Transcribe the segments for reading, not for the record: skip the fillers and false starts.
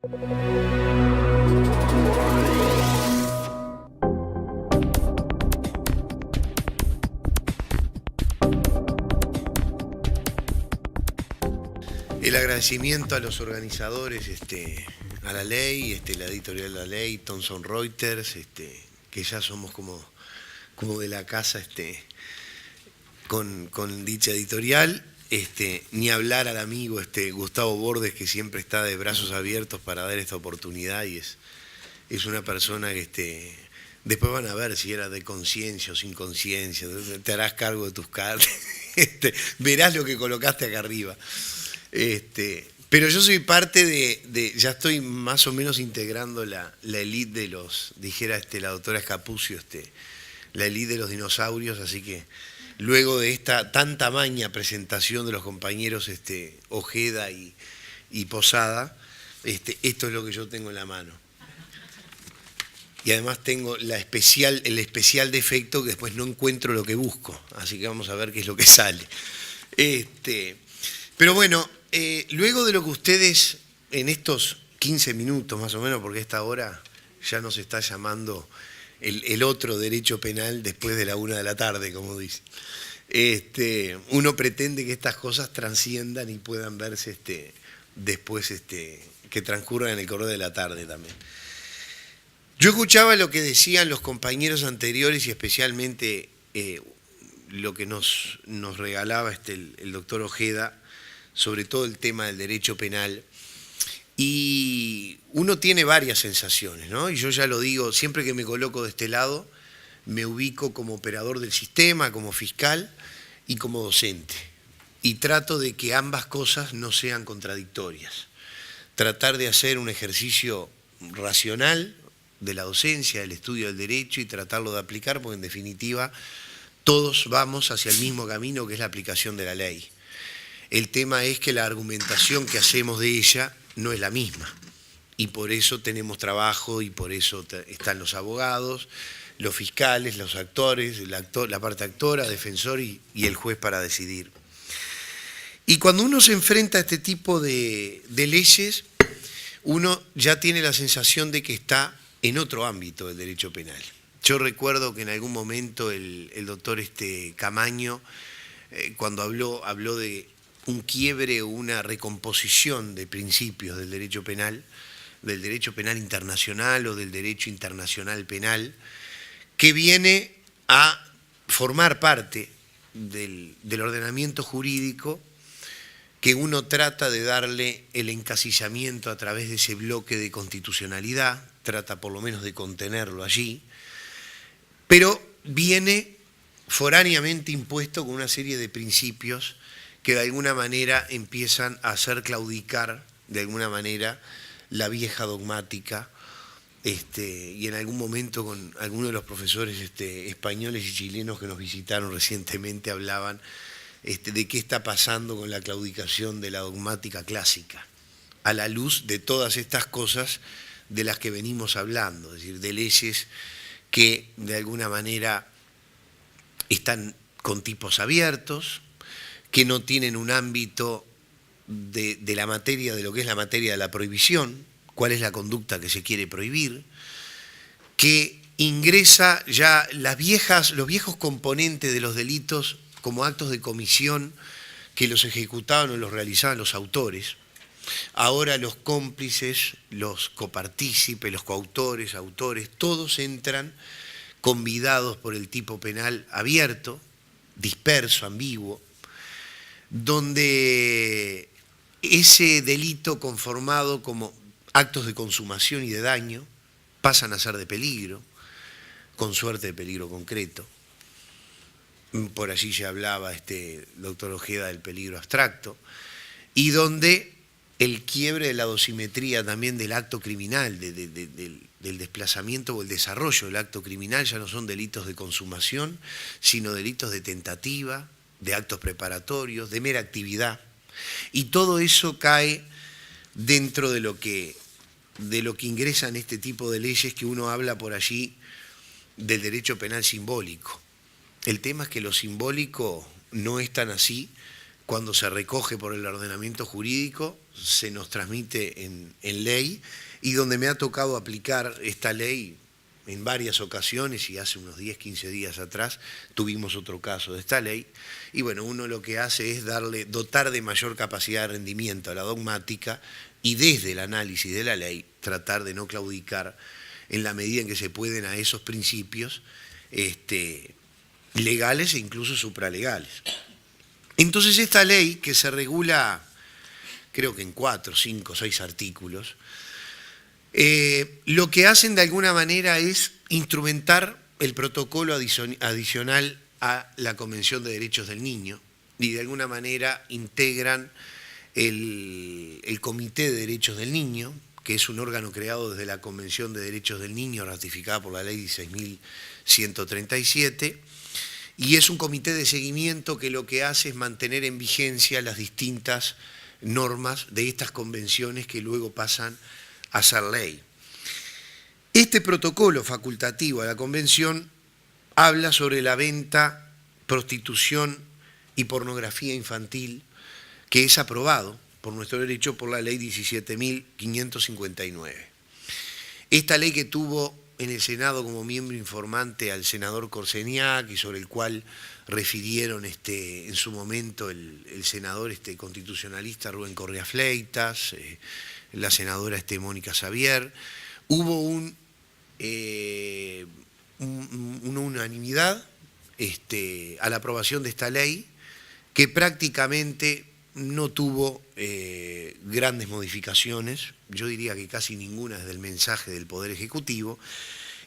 El agradecimiento a los organizadores, a la ley, la editorial La Ley, Thomson Reuters, que ya somos como de la casa con dicha editorial. Ni hablar al amigo Gustavo Bordes, que siempre está de brazos abiertos para dar esta oportunidad, y es una persona que después van a ver si era de conciencia o sin conciencia, te harás cargo de tus cartas, verás lo que colocaste acá arriba. Pero yo soy parte ya estoy más o menos integrando la élite de los, dijera la doctora Escapucio, la élite de los dinosaurios, así que luego de esta tan tamaña presentación de los compañeros Ojeda y Posada, esto es lo que yo tengo en la mano. Y además tengo el especial defecto que después no encuentro lo que busco, así que vamos a ver qué es lo que sale. Pero bueno, luego de lo que ustedes en estos 15 minutos más o menos, porque a esta hora ya nos está llamando el otro derecho penal después de la 1 de la tarde, como dice. Uno pretende que estas cosas trasciendan y puedan verse después, que transcurran en el correr de la tarde también. Yo escuchaba lo que decían los compañeros anteriores y especialmente lo que nos regalaba el doctor Ojeda, sobre todo el tema del derecho penal, y uno tiene varias sensaciones, ¿no? Y yo ya lo digo, siempre que me coloco de este lado, me ubico como operador del sistema, como fiscal y como docente, y trato de que ambas cosas no sean contradictorias. Tratar de hacer un ejercicio racional de la docencia, del estudio del derecho, y tratarlo de aplicar, porque en definitiva todos vamos hacia el mismo camino, que es la aplicación de la ley. El tema es que la argumentación que hacemos de ella no es la misma, y por eso tenemos trabajo, y por eso están los abogados, los fiscales, los actores, la parte actora, defensor y el juez para decidir. Y cuando uno se enfrenta a este tipo de leyes, uno ya tiene la sensación de que está en otro ámbito del derecho penal. Yo recuerdo que en algún momento el doctor Camaño, cuando habló de un quiebre o una recomposición de principios del derecho penal internacional o del derecho internacional penal, que viene a formar parte del ordenamiento jurídico, que uno trata de darle el encasillamiento a través de ese bloque de constitucionalidad, trata por lo menos de contenerlo allí, pero viene foráneamente impuesto con una serie de principios que de alguna manera empiezan a hacer claudicar de alguna manera la vieja dogmática, y en algún momento con algunos de los profesores españoles y chilenos que nos visitaron recientemente hablaban de qué está pasando con la claudicación de la dogmática clásica, a la luz de todas estas cosas de las que venimos hablando, es decir, de leyes que de alguna manera están con tipos abiertos, que no tienen un ámbito de la materia, de lo que es la materia de la prohibición, cuál es la conducta que se quiere prohibir, que ingresa ya los viejos componentes de los delitos como actos de comisión que los ejecutaban o los realizaban los autores. Ahora los cómplices, los copartícipes, los coautores, autores, todos entran convidados por el tipo penal abierto, disperso, ambiguo, donde ese delito conformado como actos de consumación y de daño pasan a ser de peligro, con suerte de peligro concreto. Por allí ya hablaba doctor Ojeda del peligro abstracto, y donde el quiebre de la dosimetría también del acto criminal, del desplazamiento o el desarrollo del acto criminal, ya no son delitos de consumación, sino delitos de tentativa, de actos preparatorios, de mera actividad. Y todo eso cae dentro de lo que ingresa en este tipo de leyes, que uno habla por allí del derecho penal simbólico. El tema es que lo simbólico no es tan así cuando se recoge por el ordenamiento jurídico, se nos transmite en ley, y donde me ha tocado aplicar esta ley en varias ocasiones, y hace unos 10, 15 días atrás tuvimos otro caso de esta ley, y bueno, uno lo que hace es dotar de mayor capacidad de rendimiento a la dogmática, y desde el análisis de la ley tratar de no claudicar en la medida en que se pueden a esos principios legales e incluso supralegales. Entonces esta ley, que se regula creo que en 4, 5, 6 artículos, lo que hacen de alguna manera es instrumentar el protocolo adicional a la Convención de Derechos del Niño, y de alguna manera integran el Comité de Derechos del Niño, que es un órgano creado desde la Convención de Derechos del Niño, ratificada por la Ley 16.137, y es un comité de seguimiento que lo que hace es mantener en vigencia las distintas normas de estas convenciones que luego pasan a ser ley. Este protocolo facultativo a la convención habla sobre la venta, prostitución y pornografía infantil, que es aprobado por nuestro derecho por la ley 17.559. Esta ley, que tuvo en el Senado como miembro informante al senador Korseniak, y sobre el cual refirieron en su momento el senador constitucionalista Rubén Correa Fleitas, la senadora Mónica Xavier, hubo una unanimidad a la aprobación de esta ley, que prácticamente no tuvo grandes modificaciones, yo diría que casi ninguna desde el mensaje del Poder Ejecutivo,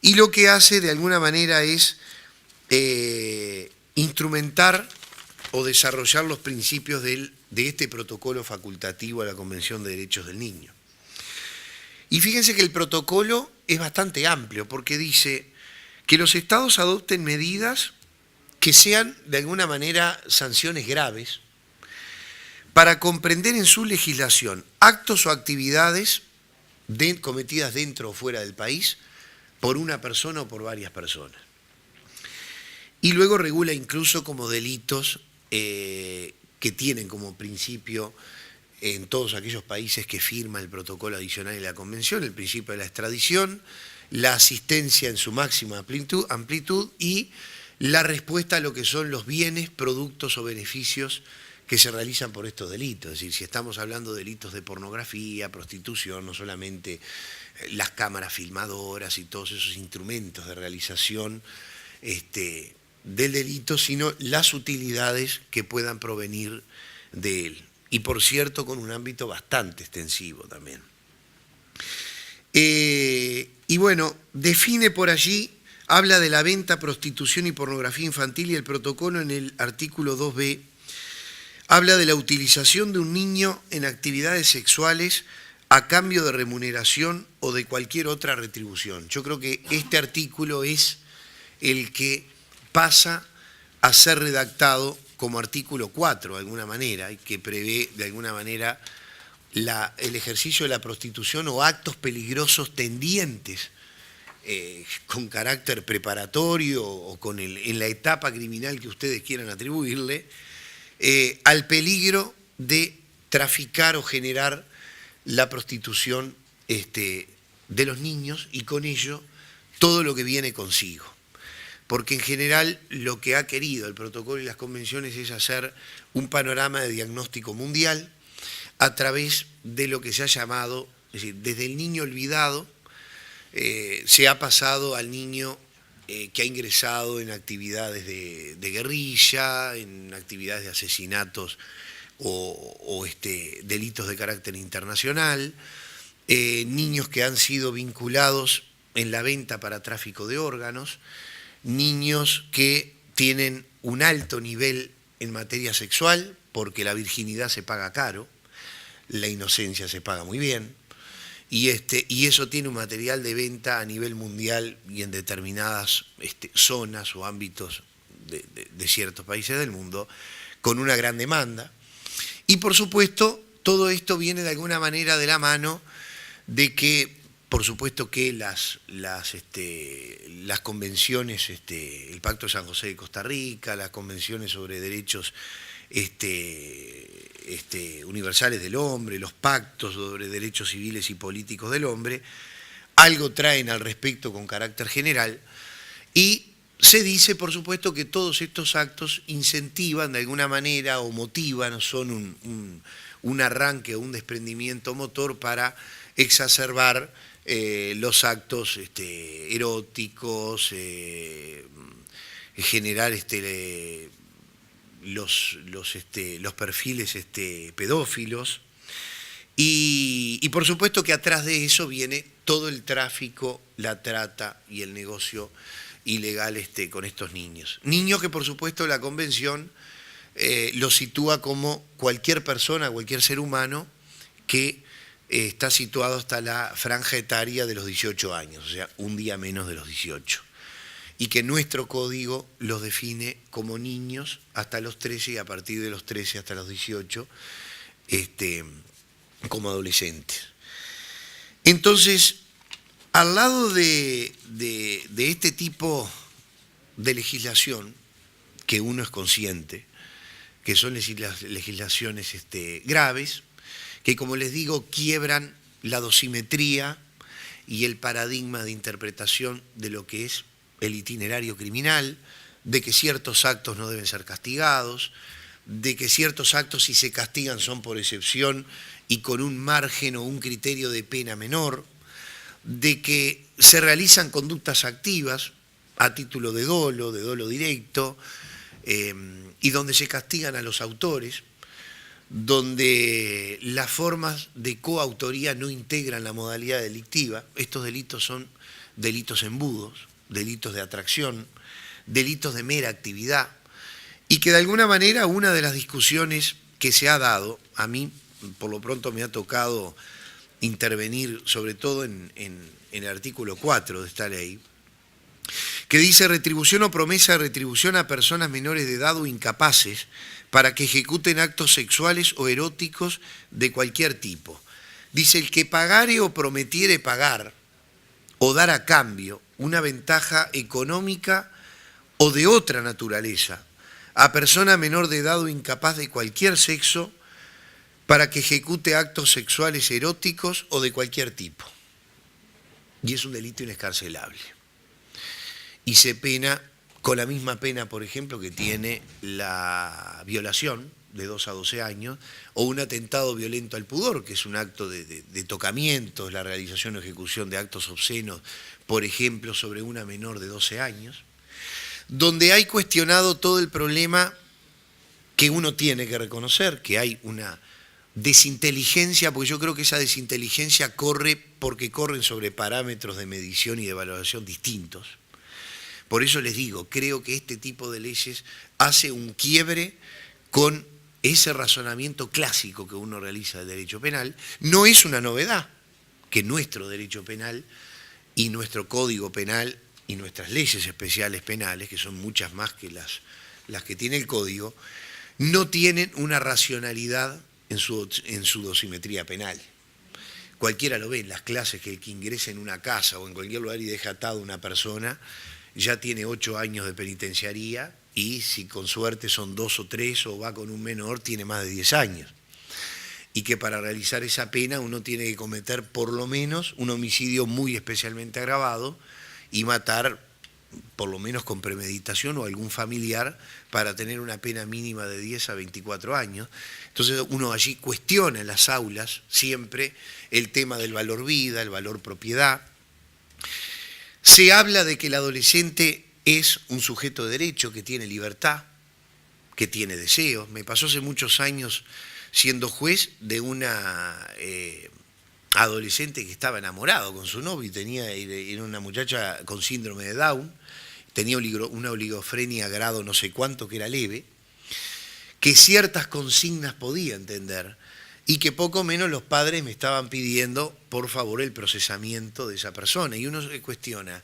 y lo que hace de alguna manera es instrumentar o desarrollar los principios de este protocolo facultativo a la Convención de Derechos del Niño. Y fíjense que el protocolo es bastante amplio, porque dice que los estados adopten medidas que sean de alguna manera sanciones graves, para comprender en su legislación actos o actividades cometidas dentro o fuera del país por una persona o por varias personas. Y luego regula incluso como delitos que tienen como principio en todos aquellos países que firman el protocolo adicional y la convención, el principio de la extradición, la asistencia en su máxima amplitud y la respuesta a lo que son los bienes, productos o beneficios que se realizan por estos delitos. Es decir, si estamos hablando de delitos de pornografía, prostitución, no solamente las cámaras filmadoras y todos esos instrumentos de realización del delito, sino las utilidades que puedan provenir de él. Y por cierto, con un ámbito bastante extensivo también. Y bueno, define por allí, habla de la venta, prostitución y pornografía infantil, y el protocolo en el artículo 2b habla de la utilización de un niño en actividades sexuales a cambio de remuneración o de cualquier otra retribución. Yo creo que este artículo es el que pasa a ser redactado como artículo 4 de alguna manera, y que prevé de alguna manera el ejercicio de la prostitución o actos peligrosos tendientes con carácter preparatorio o en la etapa criminal que ustedes quieran atribuirle, al peligro de traficar o generar la prostitución de los niños, y con ello todo lo que viene consigo. Porque en general lo que ha querido el protocolo y las convenciones es hacer un panorama de diagnóstico mundial a través de lo que se ha llamado, es decir, desde el niño olvidado se ha pasado al niño que ha ingresado en actividades de guerrilla, en actividades de asesinatos o delitos de carácter internacional, niños que han sido vinculados en la venta para tráfico de órganos, niños que tienen un alto nivel en materia sexual, porque la virginidad se paga caro, la inocencia se paga muy bien, y eso tiene un material de venta a nivel mundial y en determinadas zonas o ámbitos de ciertos países del mundo, con una gran demanda. Y por supuesto, todo esto viene de alguna manera de la mano de que, por supuesto que las convenciones, el Pacto de San José de Costa Rica, las convenciones sobre derechos universales del hombre, los pactos sobre derechos civiles y políticos del hombre, algo traen al respecto con carácter general, y se dice, por supuesto, que todos estos actos incentivan de alguna manera o motivan, son un arranque o un desprendimiento motor para exacerbar los actos eróticos, generar los perfiles pedófilos, y por supuesto que atrás de eso viene todo el tráfico, la trata y el negocio ilegal con estos niños. Niños que por supuesto la Convención los sitúa como cualquier persona, cualquier ser humano que está situado hasta la franja etaria de los 18 años, o sea, un día menos de los 18. Y que nuestro código los define como niños hasta los 13 y a partir de los 13 hasta los 18 como adolescentes. Entonces, al lado de este tipo de legislación, que uno es consciente, que son legislaciones graves, que como les digo, quiebran la dosimetría y el paradigma de interpretación de lo que es el itinerario criminal, de que ciertos actos no deben ser castigados, de que ciertos actos si se castigan son por excepción y con un margen o un criterio de pena menor, de que se realizan conductas activas a título de dolo directo, y donde se castigan a los autores, donde las formas de coautoría no integran la modalidad delictiva. Estos delitos son delitos embudos, delitos de atracción, delitos de mera actividad, y que de alguna manera una de las discusiones que se ha dado, a mí por lo pronto me ha tocado intervenir sobre todo en el artículo 4 de esta ley, que dice retribución o promesa de retribución a personas menores de edad o incapaces para que ejecuten actos sexuales o eróticos de cualquier tipo. Dice, el que pagare o prometiere pagar o dar a cambio una ventaja económica o de otra naturaleza a persona menor de edad o incapaz de cualquier sexo para que ejecute actos sexuales eróticos o de cualquier tipo. Y es un delito inescarcelable. Y se pena con la misma pena, por ejemplo, que tiene la violación de 2 a 12 años o un atentado violento al pudor, que es un acto de tocamientos, la realización o ejecución de actos obscenos, por ejemplo, sobre una menor de 12 años, donde hay cuestionado todo el problema que uno tiene que reconocer, que hay una desinteligencia, porque yo creo que esa desinteligencia corre porque corren sobre parámetros de medición y de valoración distintos. Por eso les digo, creo que este tipo de leyes hace un quiebre con ese razonamiento clásico que uno realiza del derecho penal. No es una novedad que nuestro derecho penal y nuestro código penal y nuestras leyes especiales penales, que son muchas más que las que tiene el código, no tienen una racionalidad en su dosimetría penal. Cualquiera lo ve en las clases, que el que ingresa en una casa o en cualquier lugar y deja atado a una persona, ya tiene 8 años de penitenciaría, y si con suerte son 2 o 3 o va con un menor, tiene más de 10 años. Y que para realizar esa pena uno tiene que cometer por lo menos un homicidio muy especialmente agravado y matar por lo menos con premeditación o algún familiar para tener una pena mínima de 10 a 24 años. Entonces uno allí cuestiona en las aulas siempre el tema del valor vida, el valor propiedad. Se habla de que el adolescente es un sujeto de derecho, que tiene libertad, que tiene deseos. Me pasó hace muchos años siendo juez de una adolescente que estaba enamorado con su novio, era una muchacha con síndrome de Down, tenía una oligofrenia grado no sé cuánto, que era leve, que ciertas consignas podía entender, y que poco menos los padres me estaban pidiendo, por favor, el procesamiento de esa persona. Y uno se cuestiona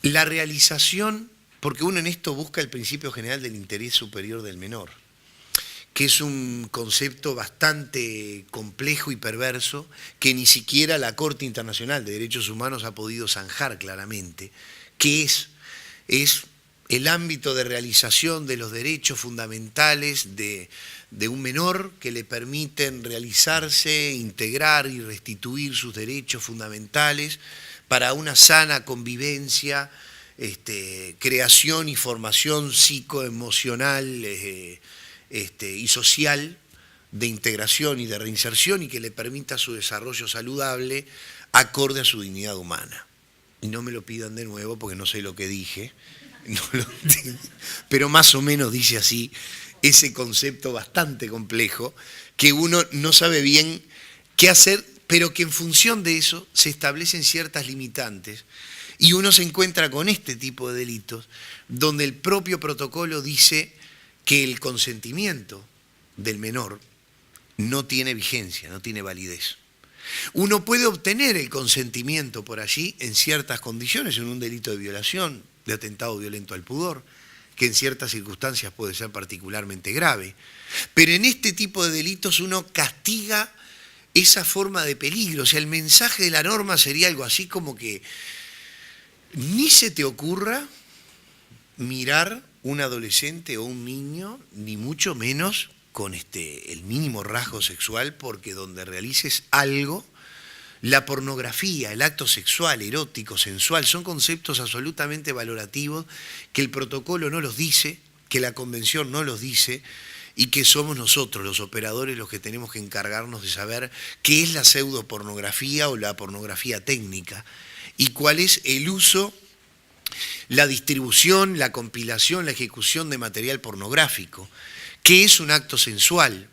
la realización, porque uno en esto busca el principio general del interés superior del menor, que es un concepto bastante complejo y perverso, que ni siquiera la Corte Internacional de Derechos Humanos ha podido zanjar claramente, que es el ámbito de realización de los derechos fundamentales de un menor que le permiten realizarse, integrar y restituir sus derechos fundamentales para una sana convivencia, creación y formación psicoemocional y social de integración y de reinserción y que le permita su desarrollo saludable acorde a su dignidad humana. Y no me lo pidan de nuevo porque no sé lo que dije, pero más o menos dice así ese concepto bastante complejo que uno no sabe bien qué hacer, pero que en función de eso se establecen ciertas limitantes y uno se encuentra con este tipo de delitos donde el propio protocolo dice que el consentimiento del menor no tiene vigencia, no tiene validez. Uno puede obtener el consentimiento por allí en ciertas condiciones, en un delito de violación, de atentado violento al pudor, que en ciertas circunstancias puede ser particularmente grave. Pero en este tipo de delitos uno castiga esa forma de peligro. O sea, el mensaje de la norma sería algo así como que ni se te ocurra mirar un adolescente o un niño, ni mucho menos con el mínimo rasgo sexual, porque donde realices algo, la pornografía, el acto sexual, erótico, sensual, son conceptos absolutamente valorativos que el protocolo no los dice, que la convención no los dice y que somos nosotros, los operadores, los que tenemos que encargarnos de saber qué es la pseudopornografía o la pornografía técnica y cuál es el uso, la distribución, la compilación, la ejecución de material pornográfico. ¿Qué es un acto sensual?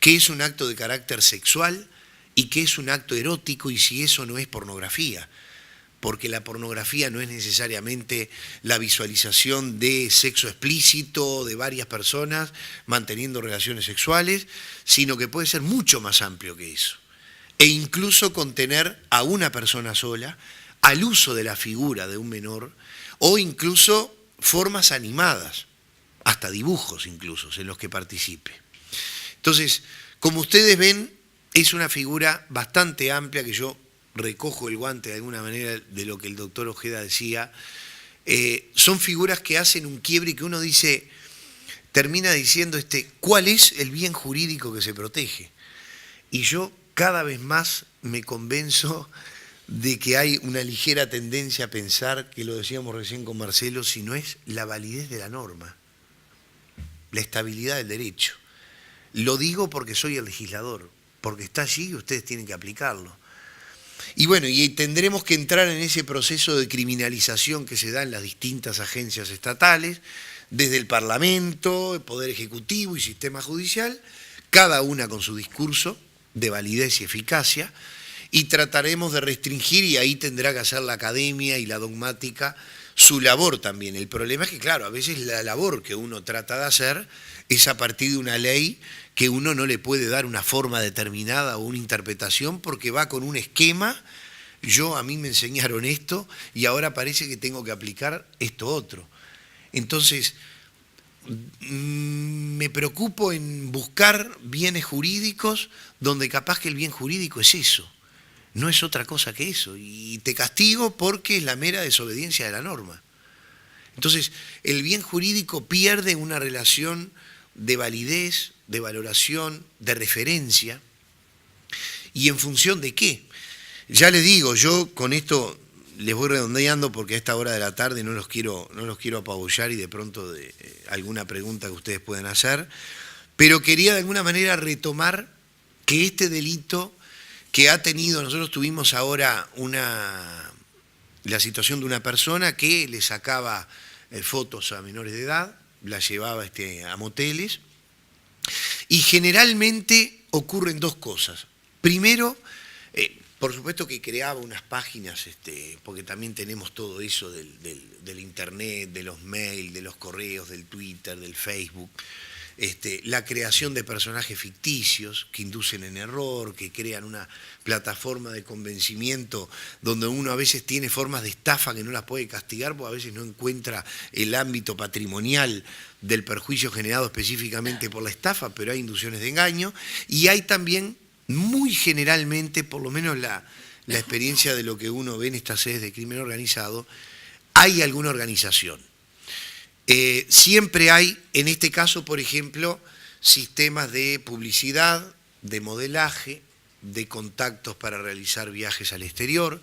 ¿Qué es un acto de carácter sexual? ¿Y qué es un acto erótico? Y si eso no es pornografía. Porque la pornografía no es necesariamente la visualización de sexo explícito de varias personas manteniendo relaciones sexuales, sino que puede ser mucho más amplio que eso. E incluso contener a una persona sola, al uso de la figura de un menor, o incluso formas animadas, hasta dibujos incluso, en los que participe. Entonces, como ustedes ven, es una figura bastante amplia que yo recojo el guante de alguna manera de lo que el doctor Ojeda decía. Son figuras que hacen un quiebre y que uno dice, termina diciendo ¿cuál es el bien jurídico que se protege? Y yo cada vez más me convenzo de que hay una ligera tendencia a pensar, que lo decíamos recién con Marcelo, si no es la validez de la norma, la estabilidad del derecho. Lo digo porque soy el legislador, porque está allí y ustedes tienen que aplicarlo. Y bueno, y tendremos que entrar en ese proceso de criminalización que se da en las distintas agencias estatales, desde el Parlamento, el Poder Ejecutivo y Sistema Judicial, cada una con su discurso de validez y eficacia, y trataremos de restringir, y ahí tendrá que hacer la academia y la dogmática su labor también. El problema es que, claro, a veces la labor que uno trata de hacer es a partir de una ley que uno no le puede dar una forma determinada o una interpretación porque va con un esquema. A mí me enseñaron esto y ahora parece que tengo que aplicar esto otro. Entonces, me preocupo en buscar bienes jurídicos donde capaz que el bien jurídico es eso, no es otra cosa que eso. Y te castigo porque es la mera desobediencia de la norma. Entonces, el bien jurídico pierde una relación de validez, de valoración, de referencia. ¿Y en función de qué? Ya les digo, yo con esto les voy redondeando porque a esta hora de la tarde no los quiero apabullar y de pronto alguna pregunta que ustedes puedan hacer, pero quería de alguna manera retomar que este delito que ha tenido, nosotros tuvimos ahora la situación de una persona que le sacaba fotos a menores de edad, las llevaba a moteles, y generalmente ocurren dos cosas. Primero, por supuesto que creaba unas páginas, porque también tenemos todo eso del internet, de los mails, de los correos, del Twitter, del Facebook, la creación de personajes ficticios que inducen en error, que crean una plataforma de convencimiento donde uno a veces tiene formas de estafa que no las puede castigar porque a veces no encuentra el ámbito patrimonial del perjuicio generado específicamente por la estafa, pero hay inducciones de engaño y hay también muy generalmente, por lo menos la experiencia de lo que uno ve en estas sedes de crimen organizado, hay alguna organización. Siempre hay, en este caso, por ejemplo, sistemas de publicidad, de modelaje, de contactos para realizar viajes al exterior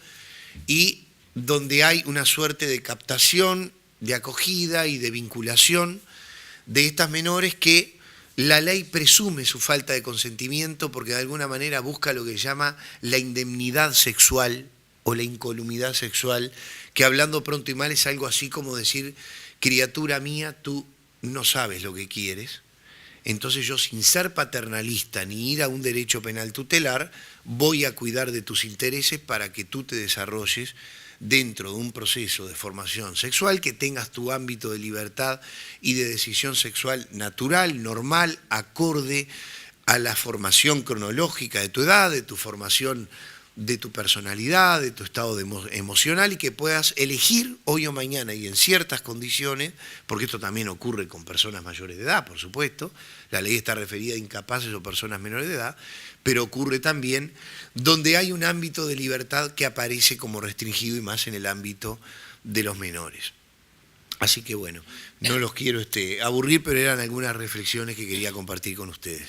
y donde hay una suerte de captación, de acogida y de vinculación de estas menores que la ley presume su falta de consentimiento porque de alguna manera busca lo que llama la indemnidad sexual o la incolumidad sexual, que hablando pronto y mal es algo así como decir, criatura mía, tú no sabes lo que quieres, entonces yo sin ser paternalista ni ir a un derecho penal tutelar, voy a cuidar de tus intereses para que tú te desarrolles dentro de un proceso de formación sexual, que tengas tu ámbito de libertad y de decisión sexual natural, normal, acorde a la formación cronológica de tu edad, de tu formación, de tu personalidad, de tu estado emocional, y que puedas elegir hoy o mañana y en ciertas condiciones, porque esto también ocurre con personas mayores de edad, por supuesto, la ley está referida a incapaces o personas menores de edad, pero ocurre también donde hay un ámbito de libertad que aparece como restringido y más en el ámbito de los menores. Así que bueno, no los quiero aburrir, pero eran algunas reflexiones que quería compartir con ustedes.